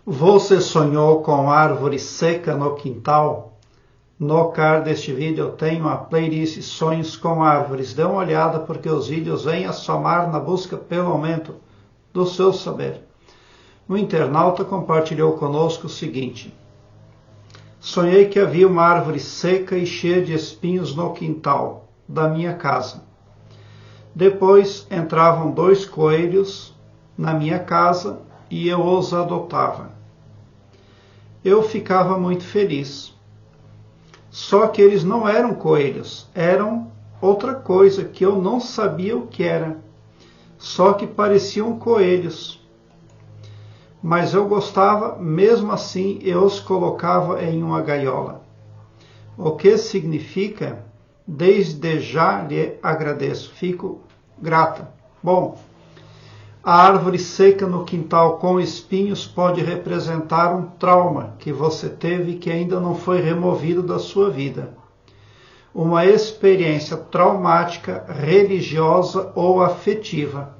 Você sonhou com árvore seca no quintal? No card deste vídeo eu tenho a playlist Sonhos com Árvores. Dê uma olhada porque os vídeos vêm a somar na busca pelo aumento do seu saber. Um internauta compartilhou conosco o seguinte: sonhei que havia uma árvore seca e cheia de espinhos no quintal da minha casa. Depois entravam 2 coelhos na minha casa e eu os adotava. Eu ficava muito feliz. Só que eles não eram coelhos, eram outra coisa que eu não sabia o que era. Só que pareciam coelhos. Mas eu gostava, mesmo assim eu os colocava em uma gaiola. O que significa, desde já lhe agradeço, fico grata. Bom, a árvore seca no quintal com espinhos pode representar um trauma que você teve que ainda não foi removido da sua vida. Uma experiência traumática, religiosa ou afetiva.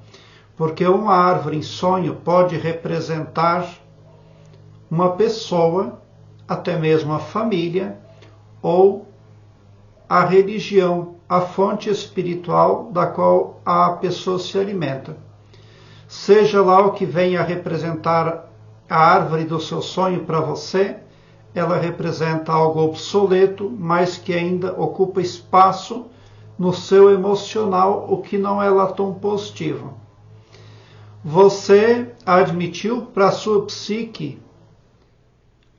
Porque uma árvore em sonho pode representar uma pessoa, até mesmo a família, ou a religião, a fonte espiritual da qual a pessoa se alimenta. Seja lá o que venha a representar a árvore do seu sonho para você, ela representa algo obsoleto, mas que ainda ocupa espaço no seu emocional, o que não é lá tão positivo. Você admitiu para a sua psique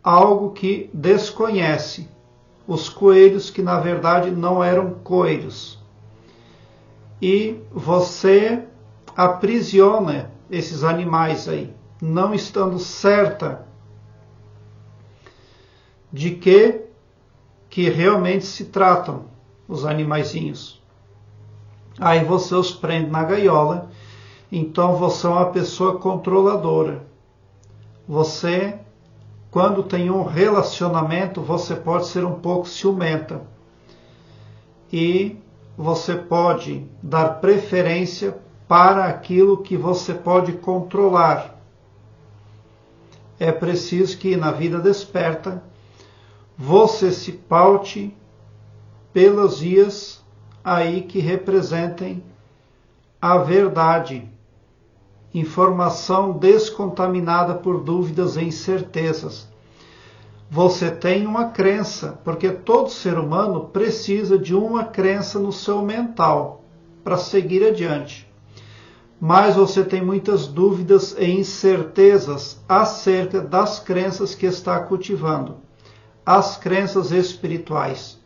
algo que desconhece, os coelhos que na verdade não eram coelhos. E você aprisiona esses animais aí, não estando certa de que realmente se tratam os animaizinhos. Aí você os prende na gaiola. Então você é uma pessoa controladora. Você, quando tem um relacionamento, você pode ser um pouco ciumenta. E você pode dar preferência para aquilo que você pode controlar. É preciso que na vida desperta você se paute pelas vias aí que representem a verdade. Informação descontaminada por dúvidas e incertezas. Você tem uma crença, porque todo ser humano precisa de uma crença no seu mental para seguir adiante. Mas você tem muitas dúvidas e incertezas acerca das crenças que está cultivando, as crenças espirituais.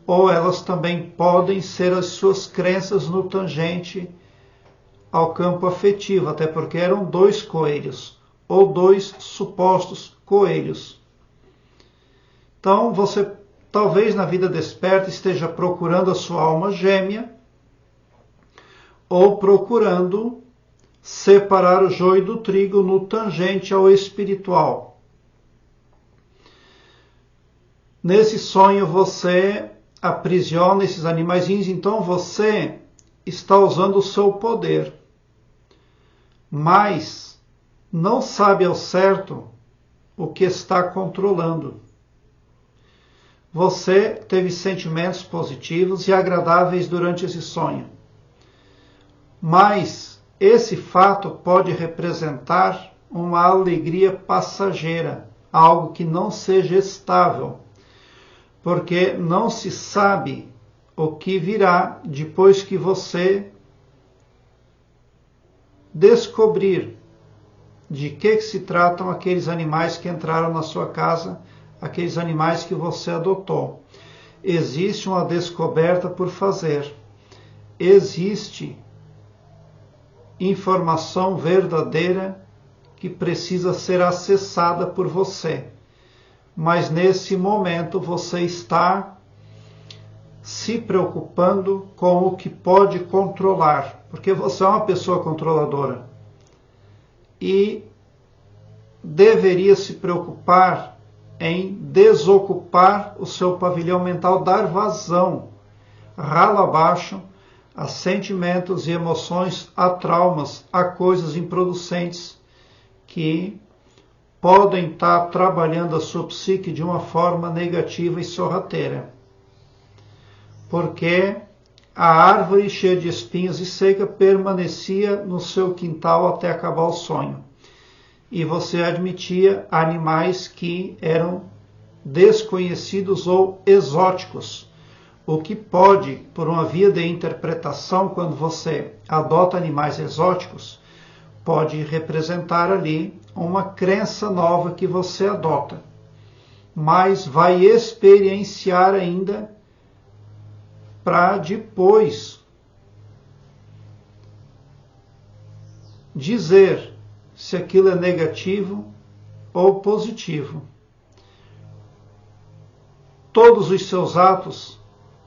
Ou elas também podem ser as suas crenças no tangente ao campo afetivo, até porque eram 2 coelhos, ou 2 supostos coelhos. Então você talvez na vida desperta esteja procurando a sua alma gêmea, ou procurando separar o joio do trigo no tangente ao espiritual. Nesse sonho você aprisiona esses animaizinhos, então você está usando o seu poder, mas não sabe ao certo o que está controlando. Você teve sentimentos positivos e agradáveis durante esse sonho, mas esse fato pode representar uma alegria passageira, algo que não seja estável, porque não se sabe o que virá depois que você descobrir de que se tratam aqueles animais que entraram na sua casa, aqueles animais que você adotou. Existe uma descoberta por fazer. Existe informação verdadeira que precisa ser acessada por você. Mas nesse momento você está se preocupando com o que pode controlar, porque você é uma pessoa controladora e deveria se preocupar em desocupar o seu pavilhão mental, dar vazão, ralo abaixo, a sentimentos e emoções, a traumas, a coisas improducentes que podem estar trabalhando a sua psique de uma forma negativa e sorrateira. Porque a árvore cheia de espinhos e seca permanecia no seu quintal até acabar o sonho. E você admitia animais que eram desconhecidos ou exóticos. O que pode, por uma via de interpretação, quando você adota animais exóticos, pode representar ali uma crença nova que você adota, mas vai experienciar ainda para depois dizer se aquilo é negativo ou positivo. Todos os seus atos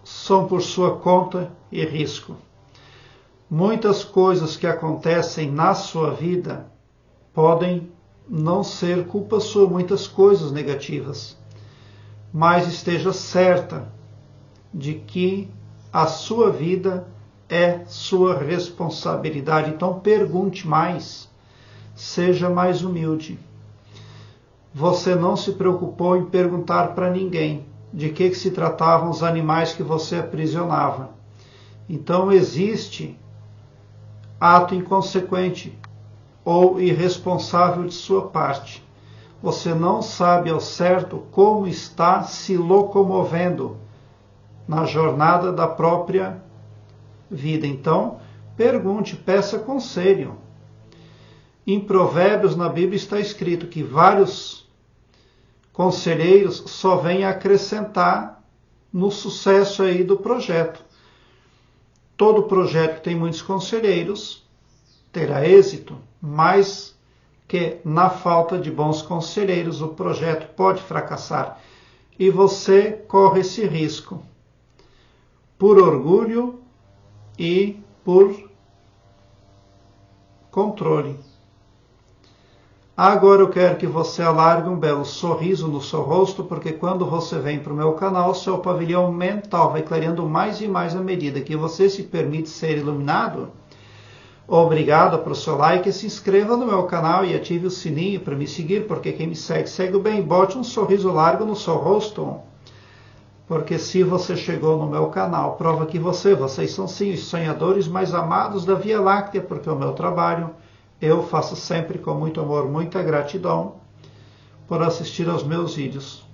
são por sua conta e risco. Muitas coisas que acontecem na sua vida podem não ser culpa sua, muitas coisas negativas, mas esteja certa de que a sua vida é sua responsabilidade. Então pergunte mais, seja mais humilde. Você não se preocupou em perguntar para ninguém de que se tratavam os animais que você aprisionava. Então existe ato inconsequente ou irresponsável de sua parte. Você não sabe ao certo como está se locomovendo na jornada da própria vida. Então, pergunte, peça conselho. Em Provérbios, na Bíblia, está escrito que vários conselheiros só vêm acrescentar no sucesso aí do projeto. Todo projeto que tem muitos conselheiros terá êxito, mas que na falta de bons conselheiros o projeto pode fracassar. E você corre esse risco por orgulho e por controle. Agora eu quero que você alargue um belo sorriso no seu rosto, porque quando você vem para o meu canal, seu pavilhão mental vai clareando mais e mais à medida que você se permite ser iluminado. Obrigado pelo seu like, se inscreva no meu canal e ative o sininho para me seguir, porque quem me segue, segue o bem. Bote um sorriso largo no seu rosto, porque se você chegou no meu canal, prova que vocês são sim os sonhadores mais amados da Via Láctea, porque o meu trabalho eu faço sempre com muito amor, muita gratidão por assistir aos meus vídeos.